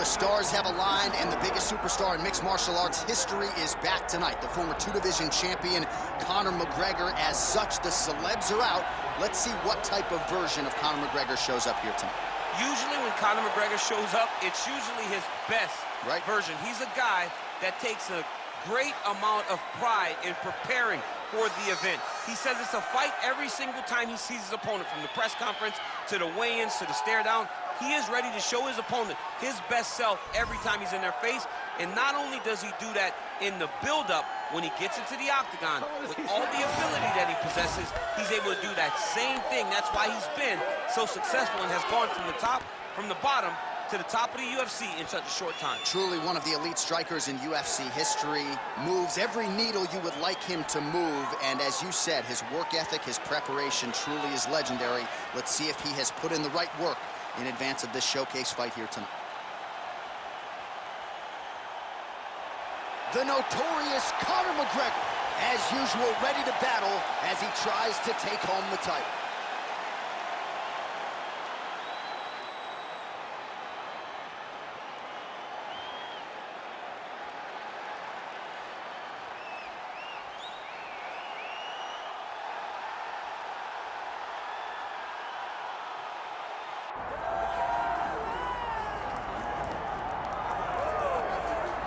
stars have aligned, and the biggest superstar in mixed martial arts history is back tonight. The former two-division champion, Conor McGregor. As such, the celebs are out. Let's see what type of version of Conor McGregor shows up here tonight. Usually when Conor McGregor shows up, it's usually his best version. He's a guy that takes a great amount of pride in preparing for the event. He says it's a fight every single time he sees his opponent, from the press conference to the weigh-ins to the stare down. He is ready to show his opponent his best self every time he's in their face. And not only does he do that in the build-up, when he gets into the octagon, with all the ability that he possesses, he's able to do that same thing. That's why he's been so successful and has gone from the bottom to the top of the UFC in such a short time. Truly one of the elite strikers in UFC history. Moves every needle you would like him to move. And as you said, his work ethic, his preparation truly is legendary. Let's see if he has put in the right work in advance of this showcase fight here tonight. The notorious Conor McGregor, as usual, ready to battle as he tries to take home the title.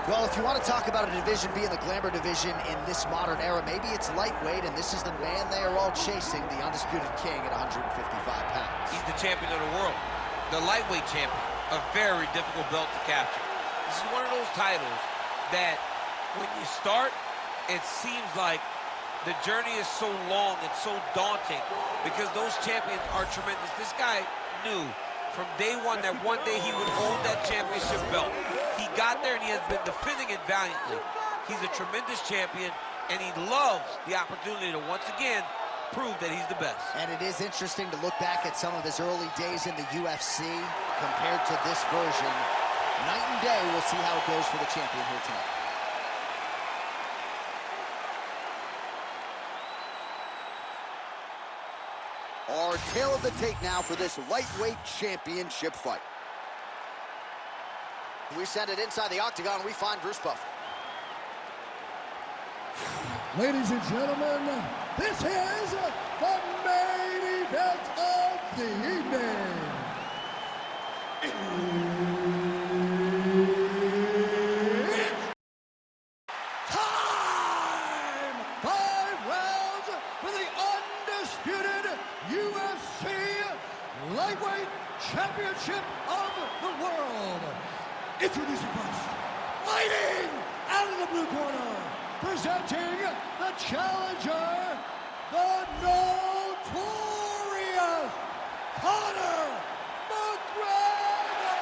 Well, if you want to talk about a division being the glamour division in this modern era, maybe it's lightweight, and this is the man they are all chasing, the undisputed king at 155 pounds. He's the champion of the world, the lightweight champion, a very difficult belt to capture. This is one of those titles that when you start, it seems like the journey is so long and so daunting because those champions are tremendous. This guy knew from day one that one day he would hold that championship belt. He got there and he has been defending it valiantly. He's a tremendous champion and he loves the opportunity to once again prove that he's the best. And it is interesting to look back at some of his early days in the UFC compared to this version. Night and day. We'll see how it goes for the champion here tonight. Our tale of the tape now for this lightweight championship fight. We send it inside the octagon. We find Bruce Buffer. Ladies and gentlemen, this is the main event of the evening. It's time! 5 rounds for the undisputed UFC Lightweight Championship of the world. Introducing first, fighting out of the blue corner, presenting the challenger, the notorious Conor McGregor.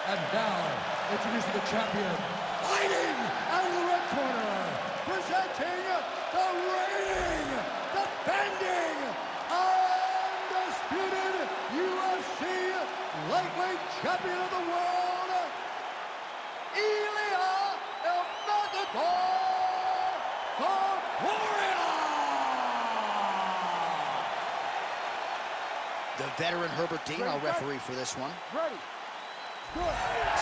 And now, introducing the champion, fighting out of the red corner, presenting the reigning, defending, undisputed UFC lightweight champion of the world, Ilia Topuria. The veteran Herbert Dean, our referee for this one. Ready.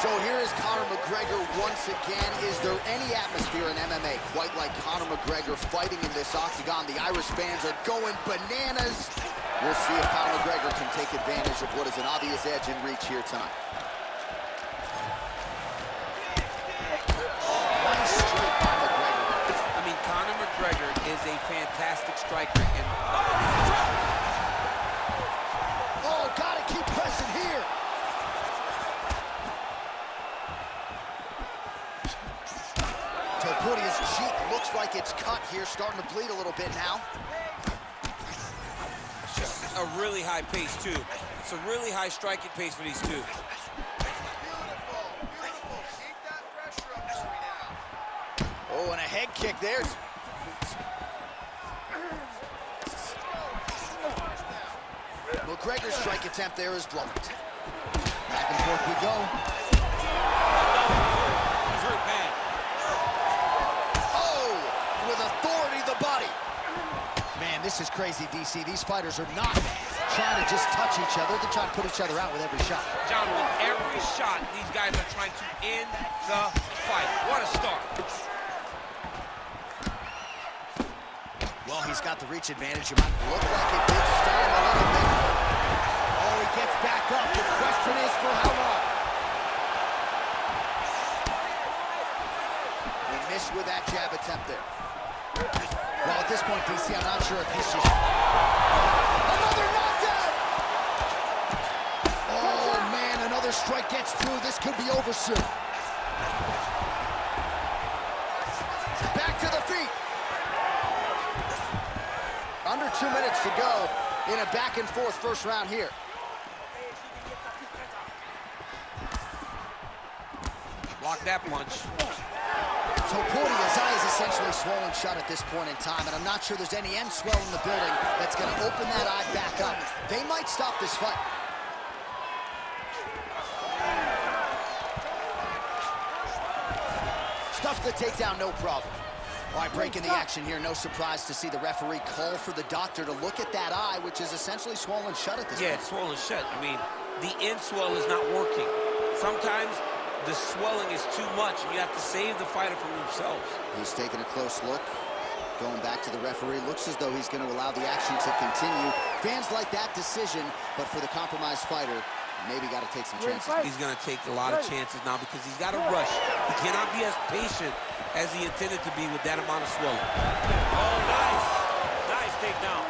So here is Conor McGregor once again. Is there any atmosphere in MMA quite like Conor McGregor fighting in this octagon? The Irish fans are going bananas. We'll see if Conor McGregor can take advantage of what is an obvious edge in reach here tonight. Nice straight by McGregor. I mean, Conor McGregor is a fantastic striker. And oh, gotta keep pressing here. Topuria's cheek looks like it's cut here, starting to bleed a little bit now. a really high pace, too. It's a really high striking pace for these two. Oh, and a head kick there. McGregor's strike attempt there is blocked. Back and forth we go. He's hurt bad. Oh, with authority, the body. Man, this is crazy, DC. These fighters are not trying to just touch each other. They're trying to put each other out with every shot. John, with every shot, these guys are trying to end the fight. What a start. Well, he's got the reach advantage. It might look like it did start a little bit. Oh, he gets back up. The question is for how long? He missed with that jab attempt there. Well, at this point, DC, I'm not sure if he's just... Another knockdown! Oh, man, another strike gets through. This could be over soon. Back to the feet. Under 2 minutes to go in a back-and-forth first round here. Block that punch. Topuria's eye is essentially swollen shut at this point in time, and I'm not sure there's any end swell in the building that's going to open that eye back up. They might stop this fight. Stuffs the takedown, no problem. All right, breaking the action here. No surprise to see the referee call for the doctor to look at that eye, which is essentially swollen shut at this point. Yeah, it's swollen shut. I mean, the end swell is not working. Sometimes the swelling is too much, and you have to save the fighter from themselves. He's taking a close look. Going back to the referee. Looks as though he's going to allow the action to continue. Fans like that decision, but for the compromised fighter, maybe got to take some chances. He's going to take a lot of chances now because he's got to rush. He cannot be as patient as he intended to be with that amount of swelling. Oh, nice. Nice takedown.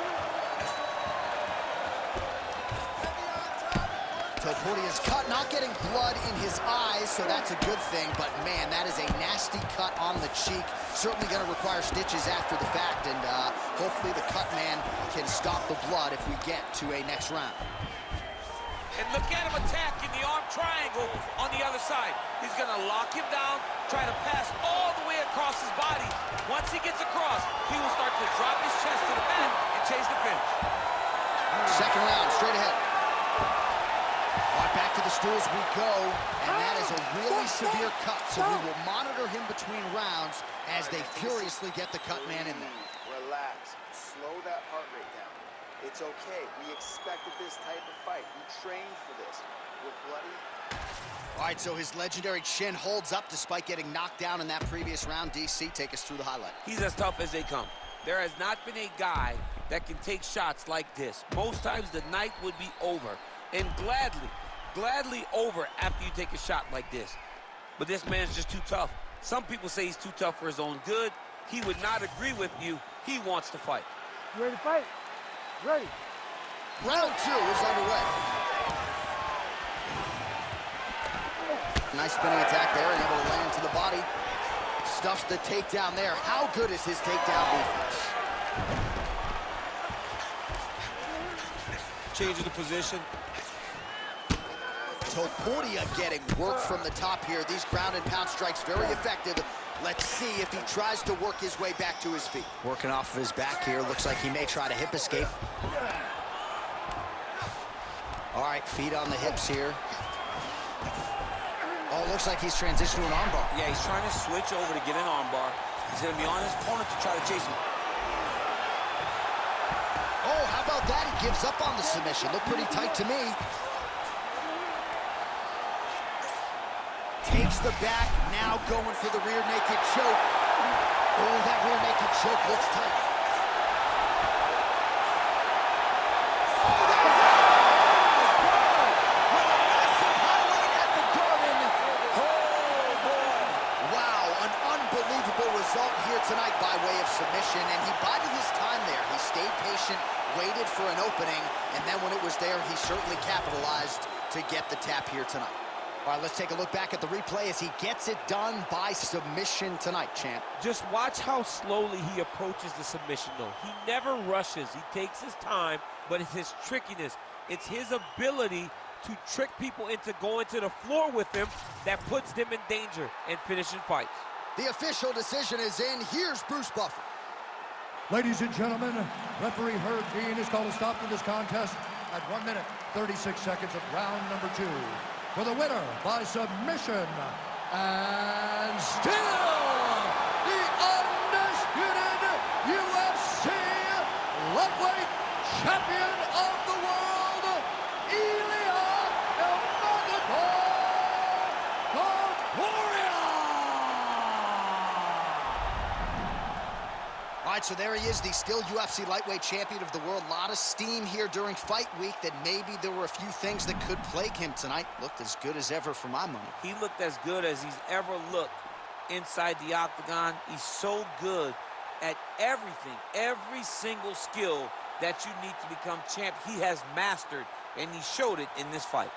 Topuria's cut, not getting blood in his eyes, so that's a good thing. But, man, that is a nasty cut on the cheek. Certainly going to require stitches after the fact, and hopefully the cut man can stop the blood if we get to a next round. And look at him attacking the arm triangle on the other side. He's going to lock him down, try to pass all the way across his body. Once he gets across, he will start to drop his chest to the mat and chase the finish. Second round, straight ahead. All right, back to the stools we go, and that is a really severe cut, so we will monitor him between rounds as they furiously get the cut man in there. Relax. Slow that heart rate down. It's okay. We expected this type of fight. We trained for this. We're bloody. All right, so his legendary chin holds up despite getting knocked down in that previous round. DC, take us through the highlight. He's as tough as they come. There has not been a guy that can take shots like this. Most times the night would be over, and gladly over after you take a shot like this. But this man's just too tough. Some people say he's too tough for his own good. He would not agree with you. He wants to fight. You ready to fight? Ready. Round 2 is underway. Nice spinning attack there, and able to land to the body. Stuffs the takedown there. How good is his takedown defense? Changing the position. Topuria getting work from the top here. These ground and pound strikes very effective. Let's see if he tries to work his way back to his feet. Working off of his back here. Looks like he may try to hip escape. All right, feet on the hips here. Oh, looks like he's transitioned to an armbar. Yeah, he's trying to switch over to get an armbar. He's going to be on his opponent to try to chase him. Oh, how about that? He gives up on the submission. Looked pretty tight to me. Takes the back, now going for the rear naked choke. Oh, that rear naked choke looks tight. Result here tonight by way of submission, and he bided his time there. He stayed patient, waited for an opening, and then when it was there, he certainly capitalized to get the tap here tonight. All right, let's take a look back at the replay as he gets it done by submission tonight, champ. Just watch how slowly he approaches the submission, though. He never rushes. He takes his time, but it's his trickiness. It's his ability to trick people into going to the floor with him that puts them in danger and finishing fights. The official decision is in. Here's Bruce Buffer. Ladies and gentlemen, referee Herb Dean has called a stop to this contest at 1 minute, 36 seconds of round number 2. For the winner by submission, and still the undisputed UFC lightweight champion of the world, right, so there he is, the still UFC lightweight champion of the world. A lot of steam here during fight week that maybe there were a few things that could plague him tonight. Looked as good as ever for my money. He looked as good as he's ever looked inside the octagon. He's so good at everything, every single skill that you need to become champ. He has mastered, and he showed it in this fight.